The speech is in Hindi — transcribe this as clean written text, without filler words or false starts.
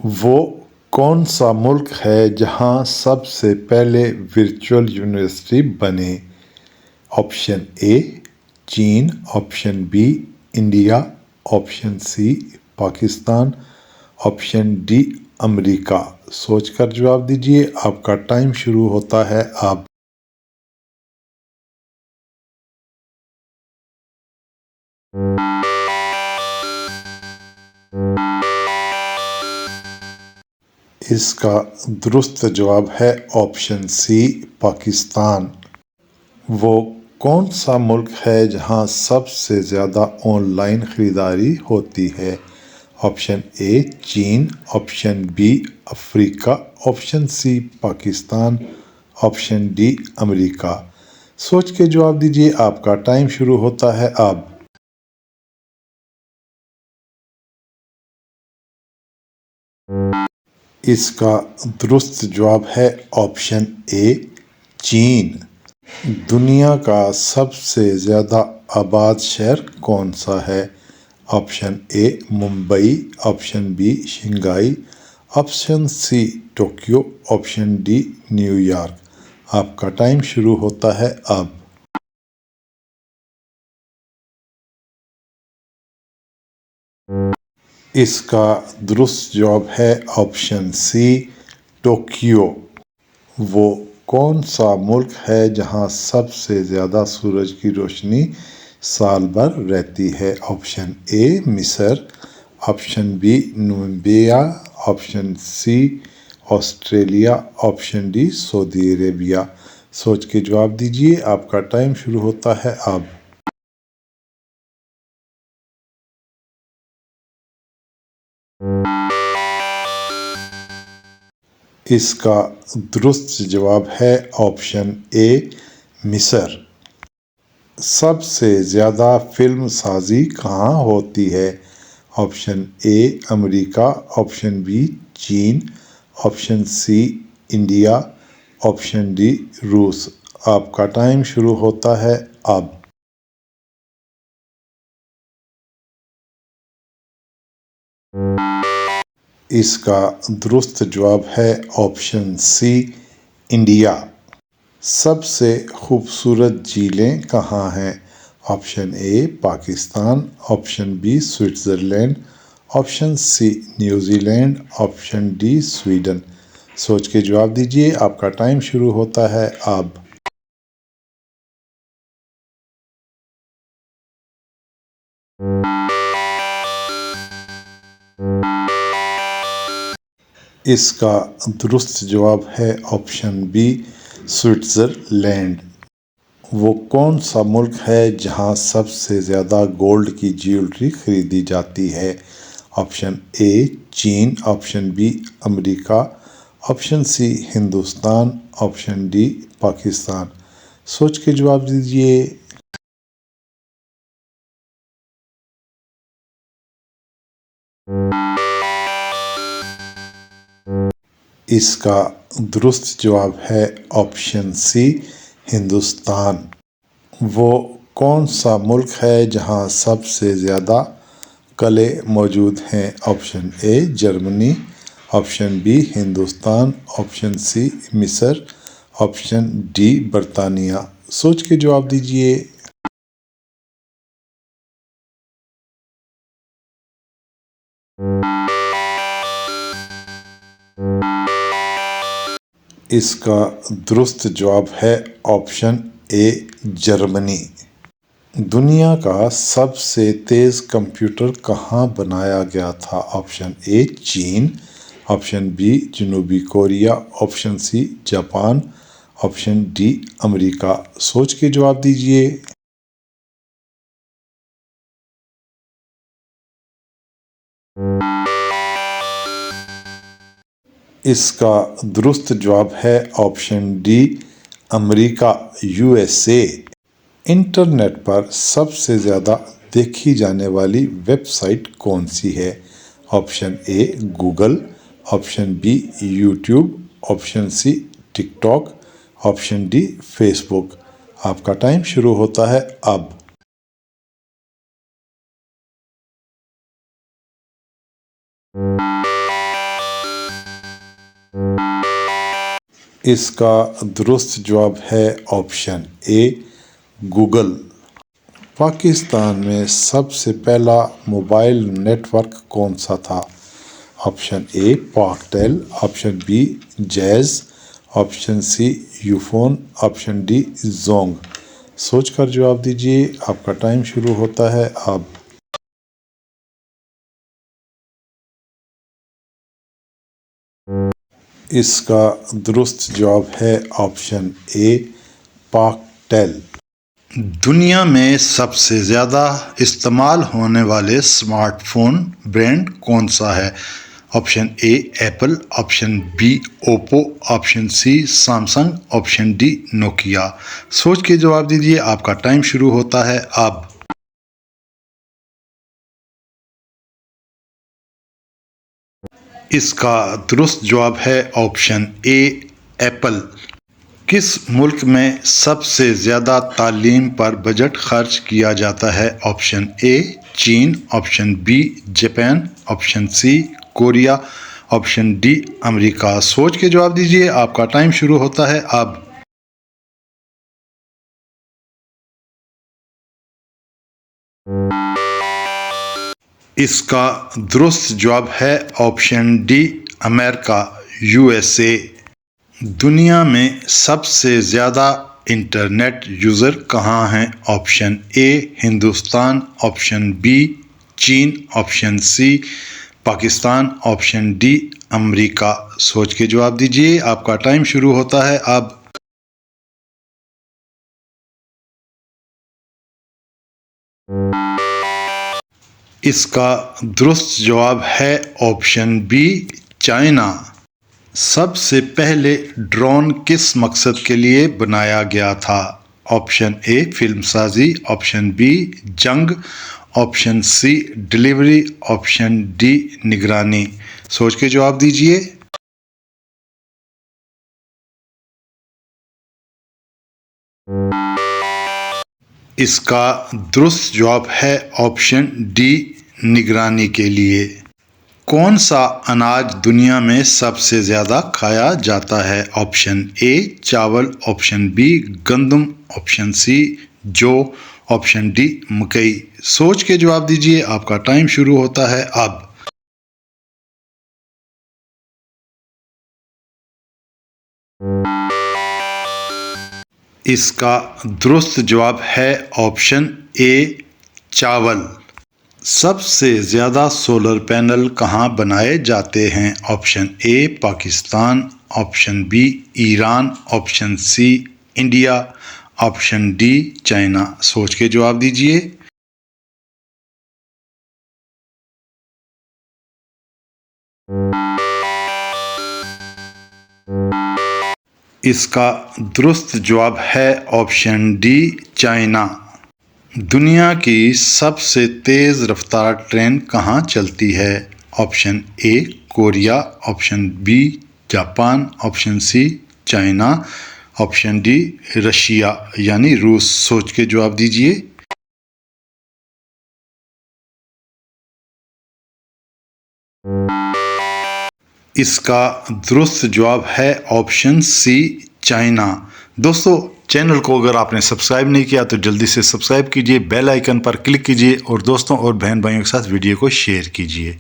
वो कौन सा मुल्क है जहाँ सबसे पहले वर्चुअल यूनिवर्सिटी बने? ऑप्शन ए चीन, option B India, option C Pakistan, option D America. सोचकर जवाब दीजिए, आपका टाइम शुरू होता है अब। इसका दुरुस्त जवाब है ऑप्शन सी पाकिस्तान। वो कौन सा मुल्क है जहाँ सबसे ज़्यादा ऑनलाइन ख़रीदारी होती है? ऑप्शन ए चीन, option B Africa, option C Pakistan, option D America. सोच के जवाब दीजिए, आपका टाइम शुरू होता है अब। इसका दुरुस्त जवाब है ऑप्शन ए चीन। दुनिया का सबसे ज़्यादा आबाद शहर कौन सा है? Option A Mumbai, option B Shanghai, option C Tokyo, option D New York. आपका टाइम शुरू होता है अब। इसका दुरुस्त जवाब है ऑप्शन सी टोक्यो। वो कौन सा मुल्क है जहाँ सबसे ज़्यादा सूरज की रोशनी साल भर रहती है? ऑप्शन ए मिस्र, option B Namibia, option C Australia, option D Saudi Arabia. सोच के जवाब दीजिए, आपका टाइम शुरू होता है अब। इसका दुरुस्त जवाब है ऑप्शन ए मिस्र। सबसे ज़्यादा फिल्म साजी कहाँ होती है? Option A America, option B चीन, option C India, option D रूस। आपका टाइम शुरू होता है अब। इसका दुरुस्त जवाब है ऑप्शन सी इंडिया। सबसे खूबसूरत झीलें कहाँ हैं? Option A Pakistan, option B Switzerland, option C New Zealand, option D Sweden. सोच के जवाब दीजिए, आपका टाइम शुरू होता है अब। इसका दुरुस्त जवाब है ऑप्शन बी स्विट्ज़रलैंड। वो कौन सा मुल्क है जहाँ सबसे ज़्यादा गोल्ड की ज्वेलरी खरीदी जाती है? ऑप्शन ए चीन, option B America, option C Hindustan, option D Pakistan. सोच के जवाब दीजिए। इसका दुरुस्त जवाब है ऑप्शन सी हिंदुस्तान। वो कौन सा मुल्क है जहाँ सबसे ज़्यादा कले मौजूद हैं? Option A Germany, option B Hindustan, option C मिस्र, ऑप्शन डी बरतानिया। सोच के जवाब दीजिए। इसका दुरुस्त जवाब है ऑप्शन ए जर्मनी। दुनिया का सबसे तेज़ कंप्यूटर कहाँ बनाया गया था? ऑप्शन ए चीन, ऑप्शन बी जनूबी Korea, option C Japan, option D America. सोच के जवाब दीजिए। इसका दुरुस्त जवाब है option D America USA. Internet पर सबसे ज़्यादा देखी जाने वाली वेबसाइट कौन सी है? Option A Google, option B YouTube, option C TikTok, option D Facebook. आपका टाइम शुरू होता है अब। इसका दुरुस्त जवाब है ऑप्शन ए गूगल। पाकिस्तान में सबसे पहला मोबाइल नेटवर्क कौन सा था? Option A Paktel, option B Jazz, option C Ufone, option D Zong. सोचकर जवाब दीजिए, आपका टाइम शुरू होता है अब। इसका दुरुस्त जवाब है ऑप्शन ए पाकटेल। दुनिया में सबसे ज़्यादा इस्तेमाल होने वाले स्मार्टफोन ब्रांड कौन सा है? Option A Apple, option B Oppo, option C Samsung, option D Nokia. सोच के जवाब दीजिए, आपका टाइम शुरू होता है अब। इसका दुरुस्त जवाब है ऑप्शन ए एप्पल। किस मुल्क में सबसे ज़्यादा तालीम पर बजट खर्च किया जाता है? ऑप्शन ए चीन, option B Japan, option C Korea, option D America. सोच के जवाब दीजिए, आपका टाइम शुरू होता है अब। इसका दुरुस्त जवाब है ऑप्शन डी अमेरिका, यूएसए। दुनिया में सबसे ज़्यादा इंटरनेट यूज़र कहाँ हैं? Option A Hindustan, option B चीन, option C Pakistan, option D America. सोच के जवाब दीजिए, आपका टाइम शुरू होता है अब। इसका दुरुस्त जवाब है ऑप्शन बी चाइना। सबसे पहले ड्रोन किस मकसद के लिए बनाया गया था? ऑप्शन ए फिल्मसाजी, ऑप्शन बी जंग, option C delivery, option D निगरानी। सोच के जवाब दीजिए। इसका दुरुस्त जवाब है ऑप्शन डी निगरानी के लिए। कौन सा अनाज दुनिया में सबसे ज़्यादा खाया जाता है? ऑप्शन ए चावल, ऑप्शन बी गंदम, ऑप्शन सी जौ, ऑप्शन डी मकई। सोच के जवाब दीजिए, आपका टाइम शुरू होता है अब। इसका दुरुस्त जवाब है ऑप्शन ए चावल। सबसे ज़्यादा सोलर पैनल कहाँ बनाए जाते हैं? Option A Pakistan, option B Iran, option C India, option D China. सोच के जवाब दीजिए। इसका दुरुस्त जवाब है ऑप्शन डी चाइना। दुनिया की सबसे तेज़ रफ्तार ट्रेन कहाँ चलती है? Option A Korea, option B Japan, option C China, option D Russia यानी रूस। सोच के जवाब दीजिए। इसका दुरुस्त जवाब है ऑप्शन सी चाइना। दोस्तों, चैनल को अगर आपने सब्सक्राइब नहीं किया तो जल्दी से सब्सक्राइब कीजिए, बेल आइकन पर क्लिक कीजिए और दोस्तों और बहन भाइयों के साथ वीडियो को शेयर कीजिए।